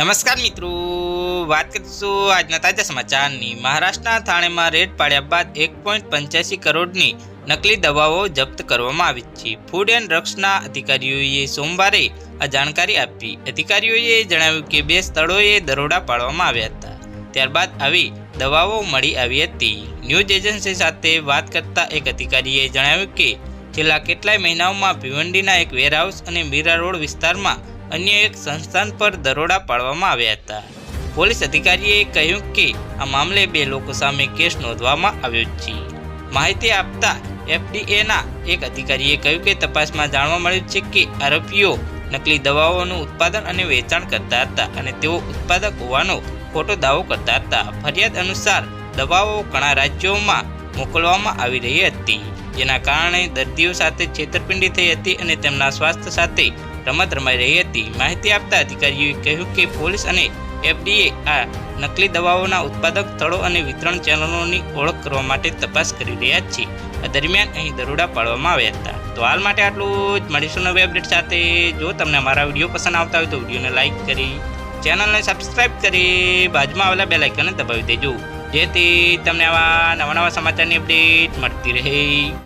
નમસ્કાર મિત્રો, વાત કરીશું આજના તાજા સમાચારની। મહારાષ્ટ્રના થાણેમાં રેડ પાડ્યા બાદ 1.85 કરોડની નકલી દવાઓ જપ્ત કરવામાં આવી છે। ફૂડ એન્ડ ડ્રગ્સના અધિકારીઓએ સોમવારે આ જાણકારી આપી। અધિકારીઓએ જણાવ્યું કે 2 સ્થળોએ દરોડા પાડવામાં આવ્યા હતા, ત્યારબાદ આવી દવાઓ મળી આવી હતી। ન્યૂઝ એજન્સી સાથે વાત કરતા એક અધિકારીએ જણાવ્યું કે છેલ્લા કેટલાય મહિનાઓમાં ભિવંડીના એક વેરહાઉસ અને મીરા રોડ વિસ્તારમાં અન્ય એક સંસ્થાન પર દરોડા પાડવામાં આવ્યા હતા। પોલીસ અધિકારીએ કહ્યું કે આ મામલે 2 લોકો સામે કેસ નોંધવામાં આવ્યો છે। માહિતી આપતા એફડીએના એક અધિકારીએ કહ્યું કે તપાસમાં જાણવા મળ્યું છે કે આરોપીઓ નકલી દવાઓનું ઉત્પાદન અને વેચાણ કરતા હતા અને તેઓ ઉત્પાદક હોવાનો ખોટો દાવો કરતા હતા। ફરિયાદ અનુસાર દવાઓ ઘણા રાજ્યોમાં મોકલવામાં આવી રહી હતી, જેના કારણે દર્દીઓ સાથે છેતરપિંડી થઈ હતી અને તેમના સ્વાસ્થ્ય સાથે રમત રમાઈ રહી હતી। માહિતી આપતા અધિકારીઓએ કહ્યું કે પોલીસ અને એફડીએ આ નકલી દવાઓના ઉત્પાદક સ્થળો અને વિતરણ ચેનલોની ઓળખ કરવા માટે તપાસ કરી રહ્યા છે। આ દરમિયાન અહીં દરોડા પાડવામાં આવ્યા હતા। તો હાલ માટે આટલું જ, મળીશું નવી અપડેટ સાથે। જો તમને અમારા વિડીયો પસંદ આવતા હોય તો વિડીયોને લાઇક કરી, ચેનલને સબસ્ક્રાઇબ કરી, બાજુમાં આવેલા બેલ આઇકનને દબાવી દેજો, જેથી તમને આવા નવા સમાચારની અપડેટ મળતી રહે।